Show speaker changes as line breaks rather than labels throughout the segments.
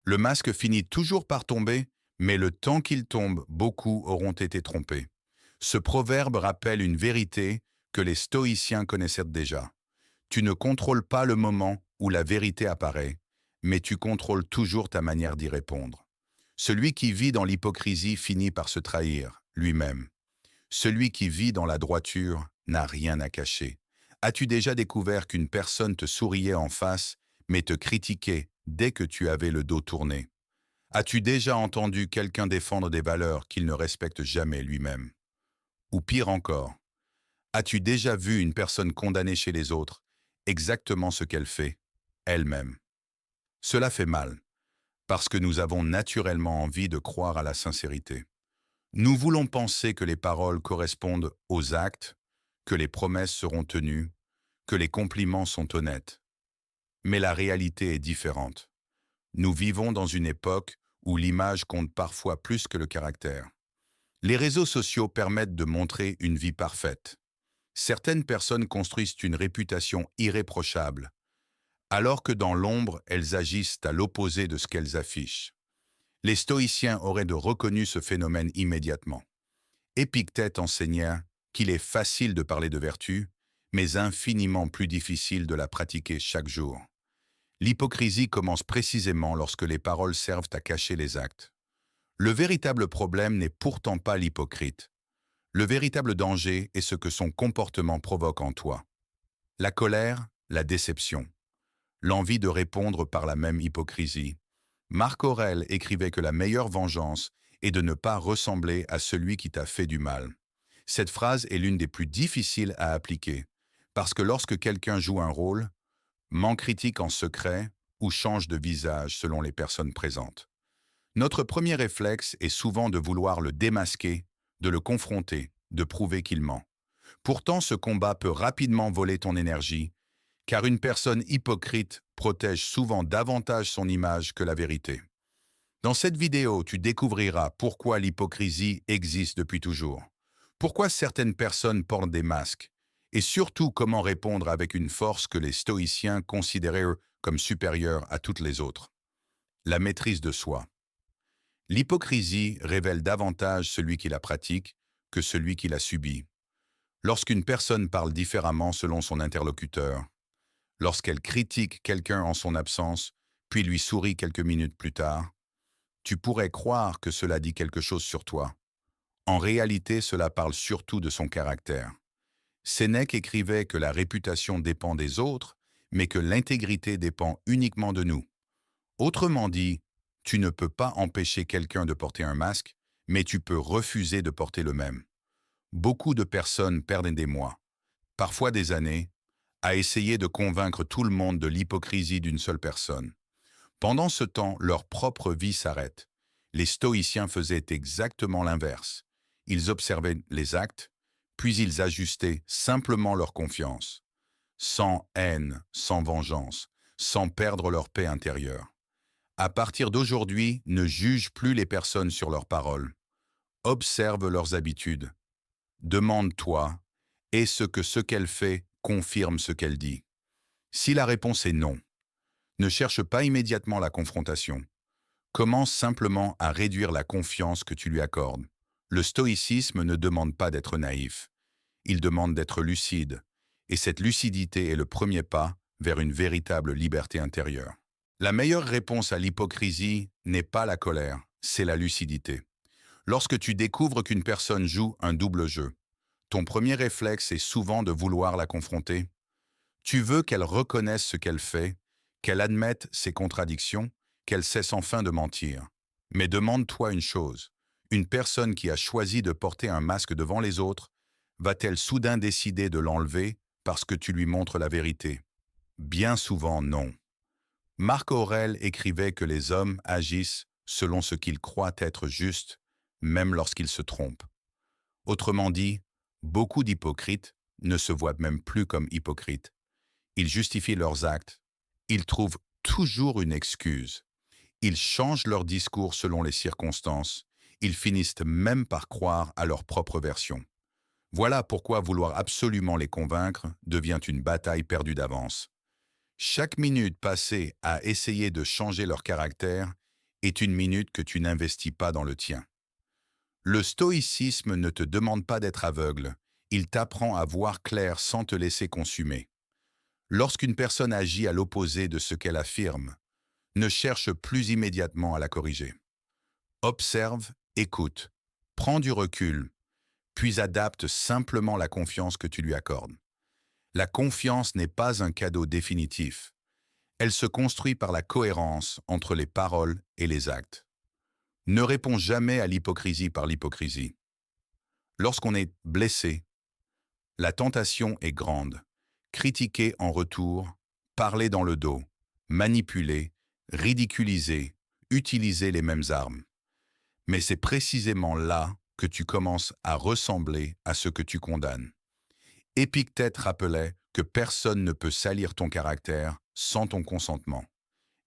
Le masque finit toujours par tomber, mais le temps qu'il tombe, beaucoup auront été trompés. Ce proverbe rappelle une vérité que les stoïciens connaissaient déjà. Tu ne contrôles pas le moment où la vérité apparaît, mais tu contrôles toujours ta manière d'y répondre. Celui qui vit dans l'hypocrisie finit par se trahir lui-même. Celui qui vit dans la droiture n'a rien à cacher. As-tu déjà découvert qu'une personne te souriait en face, mais te critiquait dès que tu avais le dos tourné? As-tu déjà entendu quelqu'un défendre des valeurs qu'il ne respecte jamais lui-même? Ou pire encore, as-tu déjà vu une personne condamner chez les autres exactement ce qu'elle fait, elle-même? Cela fait mal, parce que nous avons naturellement envie de croire à la sincérité. Nous voulons penser que les paroles correspondent aux actes, que les promesses seront tenues, que les compliments sont honnêtes. Mais la réalité est différente. Nous vivons dans une époque où l'image compte parfois plus que le caractère. Les réseaux sociaux permettent de montrer une vie parfaite. Certaines personnes construisent une réputation irréprochable, alors que dans l'ombre, elles agissent à l'opposé de ce qu'elles affichent. Les stoïciens auraient reconnu ce phénomène immédiatement. Épictète enseigna qu'il est facile de parler de vertu, mais infiniment plus difficile de la pratiquer chaque jour. L'hypocrisie commence précisément lorsque les paroles servent à cacher les actes. Le véritable problème n'est pourtant pas l'hypocrite. Le véritable danger est ce que son comportement provoque en toi. La colère, la déception, l'envie de répondre par la même hypocrisie. Marc Aurèle écrivait que la meilleure vengeance est de ne pas ressembler à celui qui t'a fait du mal. Cette phrase est l'une des plus difficiles à appliquer, parce que lorsque quelqu'un joue un rôle, ment critique en secret ou change de visage selon les personnes présentes. Notre premier réflexe est souvent de vouloir le démasquer, de le confronter, de prouver qu'il ment. Pourtant, ce combat peut rapidement voler ton énergie, car une personne hypocrite protège souvent davantage son image que la vérité. Dans cette vidéo, tu découvriras pourquoi l'hypocrisie existe depuis toujours, pourquoi certaines personnes portent des masques, et surtout comment répondre avec une force que les stoïciens considéraient comme supérieure à toutes les autres. La maîtrise de soi. L'hypocrisie révèle davantage celui qui la pratique que celui qui la subit. Lorsqu'une personne parle différemment selon son interlocuteur, lorsqu'elle critique quelqu'un en son absence, puis lui sourit quelques minutes plus tard, tu pourrais croire que cela dit quelque chose sur toi. En réalité, cela parle surtout de son caractère. Sénèque écrivait que la réputation dépend des autres, mais que l'intégrité dépend uniquement de nous. Autrement dit, tu ne peux pas empêcher quelqu'un de porter un masque, mais tu peux refuser de porter le même. Beaucoup de personnes perdent des mois, parfois des années, à essayer de convaincre tout le monde de l'hypocrisie d'une seule personne. Pendant ce temps, leur propre vie s'arrête. Les stoïciens faisaient exactement l'inverse. Ils observaient les actes, puis ils ajustaient simplement leur confiance, sans haine, sans vengeance, sans perdre leur paix intérieure. À partir d'aujourd'hui, ne juge plus les personnes sur leurs paroles. Observe leurs habitudes. Demande-toi, est-ce que ce qu'elle fait confirme ce qu'elle dit? Si la réponse est non, ne cherche pas immédiatement la confrontation. Commence simplement à réduire la confiance que tu lui accordes. Le stoïcisme ne demande pas d'être naïf. Il demande d'être lucide. Et cette lucidité est le premier pas vers une véritable liberté intérieure. La meilleure réponse à l'hypocrisie n'est pas la colère, c'est la lucidité. Lorsque tu découvres qu'une personne joue un double jeu, ton premier réflexe est souvent de vouloir la confronter. Tu veux qu'elle reconnaisse ce qu'elle fait, qu'elle admette ses contradictions, qu'elle cesse enfin de mentir. Mais demande-toi une chose, une personne qui a choisi de porter un masque devant les autres, va-t-elle soudain décider de l'enlever parce que tu lui montres la vérité? Bien souvent, non. Marc Aurèle écrivait que les hommes agissent selon ce qu'ils croient être juste, même lorsqu'ils se trompent. Autrement dit, beaucoup d'hypocrites ne se voient même plus comme hypocrites. Ils justifient leurs actes. Ils trouvent toujours une excuse. Ils changent leur discours selon les circonstances. Ils finissent même par croire à leur propre version. Voilà pourquoi vouloir absolument les convaincre devient une bataille perdue d'avance. Chaque minute passée à essayer de changer leur caractère est une minute que tu n'investis pas dans le tien. Le stoïcisme ne te demande pas d'être aveugle, il t'apprend à voir clair sans te laisser consumer. Lorsqu'une personne agit à l'opposé de ce qu'elle affirme, ne cherche plus immédiatement à la corriger. Observe, écoute, prends du recul, puis adapte simplement la confiance que tu lui accordes. La confiance n'est pas un cadeau définitif. Elle se construit par la cohérence entre les paroles et les actes. Ne réponds jamais à l'hypocrisie par l'hypocrisie. Lorsqu'on est blessé, la tentation est grande. Critiquer en retour, parler dans le dos, manipuler, ridiculiser, utiliser les mêmes armes. Mais c'est précisément là que tu commences à ressembler à ce que tu condamnes. Épictète rappelait que personne ne peut salir ton caractère sans ton consentement.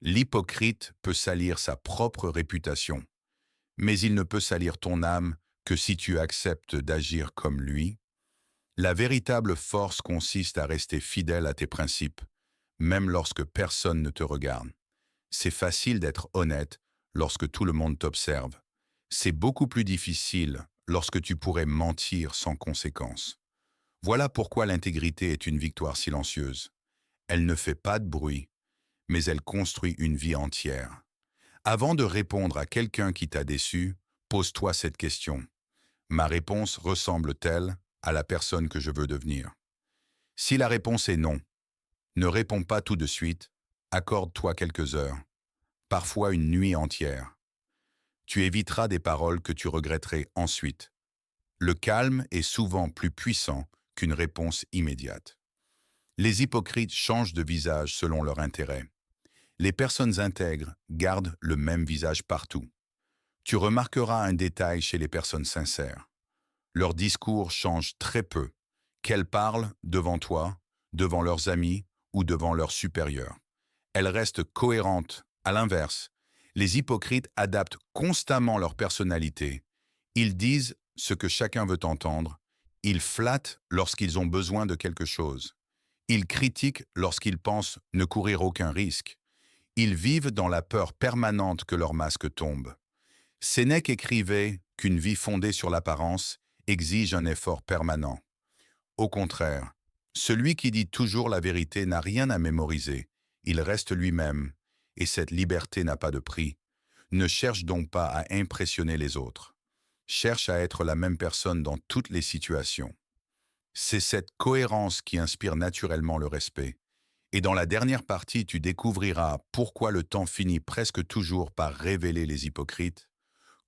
L'hypocrite peut salir sa propre réputation, mais il ne peut salir ton âme que si tu acceptes d'agir comme lui. La véritable force consiste à rester fidèle à tes principes, même lorsque personne ne te regarde. C'est facile d'être honnête lorsque tout le monde t'observe. C'est beaucoup plus difficile lorsque tu pourrais mentir sans conséquence. Voilà pourquoi l'intégrité est une victoire silencieuse. Elle ne fait pas de bruit, mais elle construit une vie entière. Avant de répondre à quelqu'un qui t'a déçu, pose-toi cette question. Ma réponse ressemble-t-elle à la personne que je veux devenir? Si la réponse est non, ne réponds pas tout de suite, accorde-toi quelques heures, parfois une nuit entière. Tu éviteras des paroles que tu regretterais ensuite. Le calme est souvent plus puissant qu'une réponse immédiate. Les hypocrites changent de visage selon leur intérêt. Les personnes intègres gardent le même visage partout. Tu remarqueras un détail chez les personnes sincères. Leur discours change très peu, qu'elles parlent devant toi, devant leurs amis ou devant leurs supérieurs. Elles restent cohérentes. À l'inverse, les hypocrites adaptent constamment leur personnalité. Ils disent ce que chacun veut entendre. Ils flattent lorsqu'ils ont besoin de quelque chose. Ils critiquent lorsqu'ils pensent ne courir aucun risque. Ils vivent dans la peur permanente que leur masque tombe. Sénèque écrivait qu'une vie fondée sur l'apparence exige un effort permanent. Au contraire, celui qui dit toujours la vérité n'a rien à mémoriser. Il reste lui-même, et cette liberté n'a pas de prix. Ne cherche donc pas à impressionner les autres. Cherche à être la même personne dans toutes les situations. C'est cette cohérence qui inspire naturellement le respect. Et dans la dernière partie, tu découvriras pourquoi le temps finit presque toujours par révéler les hypocrites,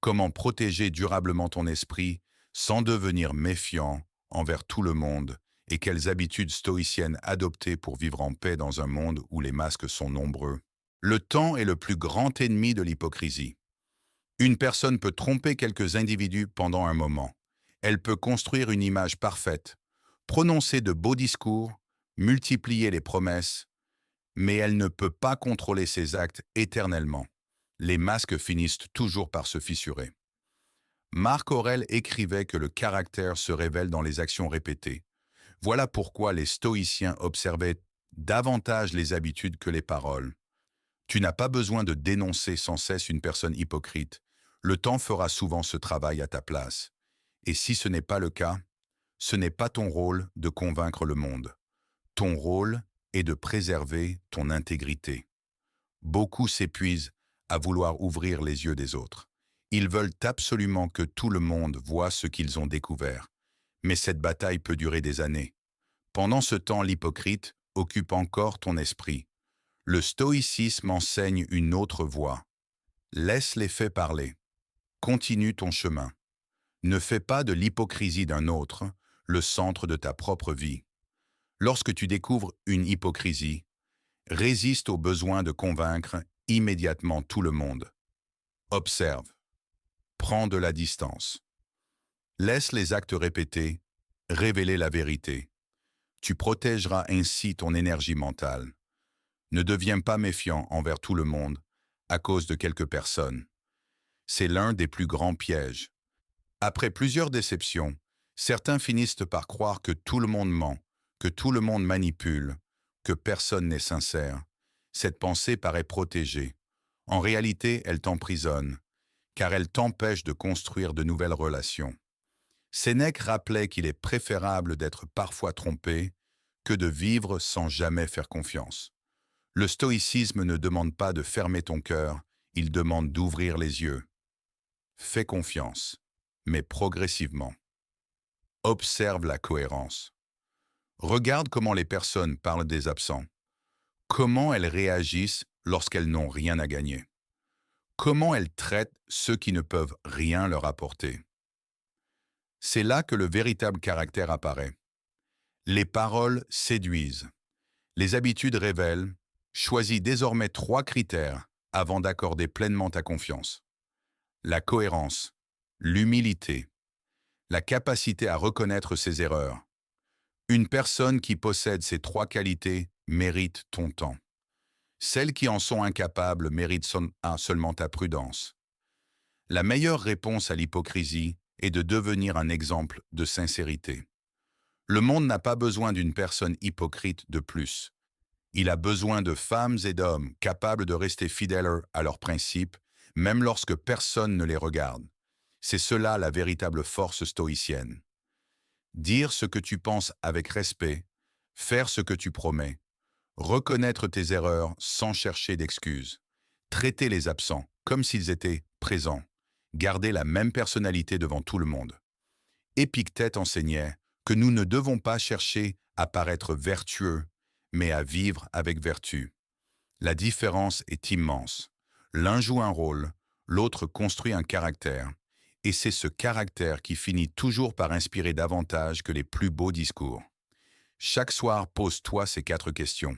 comment protéger durablement ton esprit sans devenir méfiant envers tout le monde et quelles habitudes stoïciennes adopter pour vivre en paix dans un monde où les masques sont nombreux. Le temps est le plus grand ennemi de l'hypocrisie. Une personne peut tromper quelques individus pendant un moment. Elle peut construire une image parfaite, prononcer de beaux discours, multiplier les promesses, mais elle ne peut pas contrôler ses actes éternellement. Les masques finissent toujours par se fissurer. Marc Aurèle écrivait que le caractère se révèle dans les actions répétées. Voilà pourquoi les stoïciens observaient davantage les habitudes que les paroles. Tu n'as pas besoin de dénoncer sans cesse une personne hypocrite. Le temps fera souvent ce travail à ta place. Et si ce n'est pas le cas, ce n'est pas ton rôle de convaincre le monde. Ton rôle est de préserver ton intégrité. Beaucoup s'épuisent à vouloir ouvrir les yeux des autres. Ils veulent absolument que tout le monde voie ce qu'ils ont découvert. Mais cette bataille peut durer des années. Pendant ce temps, l'hypocrite occupe encore ton esprit. Le stoïcisme enseigne une autre voie. Laisse les faits parler. Continue ton chemin. Ne fais pas de l'hypocrisie d'un autre le centre de ta propre vie. Lorsque tu découvres une hypocrisie, résiste au besoin de convaincre immédiatement tout le monde. Observe. Prends de la distance. Laisse les actes répétés révéler la vérité. Tu protégeras ainsi ton énergie mentale. Ne deviens pas méfiant envers tout le monde à cause de quelques personnes. C'est l'un des plus grands pièges. Après plusieurs déceptions, certains finissent par croire que tout le monde ment, que tout le monde manipule, que personne n'est sincère. Cette pensée paraît protégée. En réalité, elle t'emprisonne, car elle t'empêche de construire de nouvelles relations. Sénèque rappelait qu'il est préférable d'être parfois trompé que de vivre sans jamais faire confiance. Le stoïcisme ne demande pas de fermer ton cœur, il demande d'ouvrir les yeux. Fais confiance, mais progressivement. Observe la cohérence. Regarde comment les personnes parlent des absents. Comment elles réagissent lorsqu'elles n'ont rien à gagner. Comment elles traitent ceux qui ne peuvent rien leur apporter. C'est là que le véritable caractère apparaît. Les paroles séduisent. Les habitudes révèlent. Choisis désormais 3 critères avant d'accorder pleinement ta confiance. La cohérence, l'humilité, la capacité à reconnaître ses erreurs. Une personne qui possède ces 3 qualités mérite ton temps. Celles qui en sont incapables méritent seulement ta prudence. La meilleure réponse à l'hypocrisie est de devenir un exemple de sincérité. Le monde n'a pas besoin d'une personne hypocrite de plus. Il a besoin de femmes et d'hommes capables de rester fidèles à leurs principes, même lorsque personne ne les regarde. C'est cela la véritable force stoïcienne. Dire ce que tu penses avec respect, faire ce que tu promets, reconnaître tes erreurs sans chercher d'excuses, traiter les absents comme s'ils étaient présents, garder la même personnalité devant tout le monde. Épictète enseignait que nous ne devons pas chercher à paraître vertueux, mais à vivre avec vertu. La différence est immense. L'un joue un rôle, l'autre construit un caractère, et c'est ce caractère qui finit toujours par inspirer davantage que les plus beaux discours. Chaque soir, pose-toi ces 4 questions.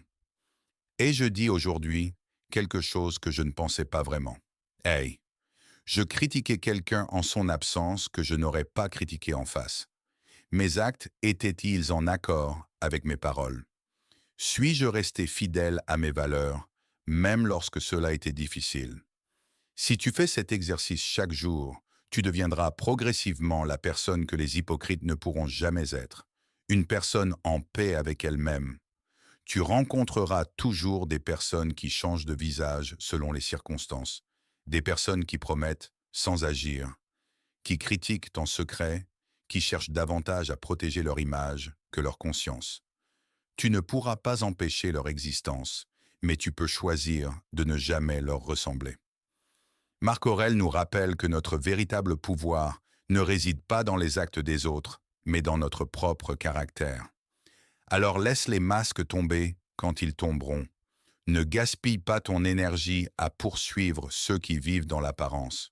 Ai-je dit aujourd'hui quelque chose que je ne pensais pas vraiment? Hey, je critiquais quelqu'un en son absence que je n'aurais pas critiqué en face. Mes actes étaient-ils en accord avec mes paroles? Suis-je resté fidèle à mes valeurs, même lorsque cela était difficile? Si tu fais cet exercice chaque jour, tu deviendras progressivement la personne que les hypocrites ne pourront jamais être, une personne en paix avec elle-même. Tu rencontreras toujours des personnes qui changent de visage selon les circonstances, des personnes qui promettent sans agir, qui critiquent en secret, qui cherchent davantage à protéger leur image que leur conscience. Tu ne pourras pas empêcher leur existence, mais tu peux choisir de ne jamais leur ressembler. Marc Aurèle nous rappelle que notre véritable pouvoir ne réside pas dans les actes des autres, mais dans notre propre caractère. Alors laisse les masques tomber quand ils tomberont. Ne gaspille pas ton énergie à poursuivre ceux qui vivent dans l'apparence.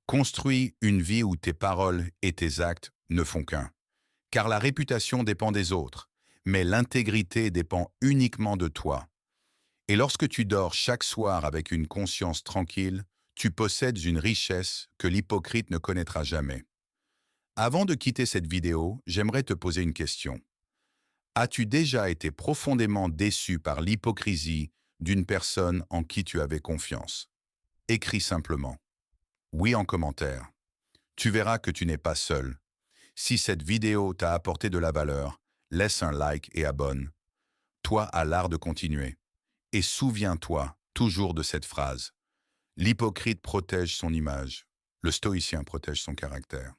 Construis une vie où tes paroles et tes actes ne font qu'un. Car la réputation dépend des autres, mais l'intégrité dépend uniquement de toi. Et lorsque tu dors chaque soir avec une conscience tranquille, tu possèdes une richesse que l'hypocrite ne connaîtra jamais. Avant de quitter cette vidéo, j'aimerais te poser une question. As-tu déjà été profondément déçu par l'hypocrisie d'une personne en qui tu avais confiance? Écris simplement. Oui en commentaire. Tu verras que tu n'es pas seul. Si cette vidéo t'a apporté de la valeur, laisse un like et abonne. Toi as l'art de continuer. Et souviens-toi toujours de cette phrase. L'hypocrite protège son image, le stoïcien protège son caractère.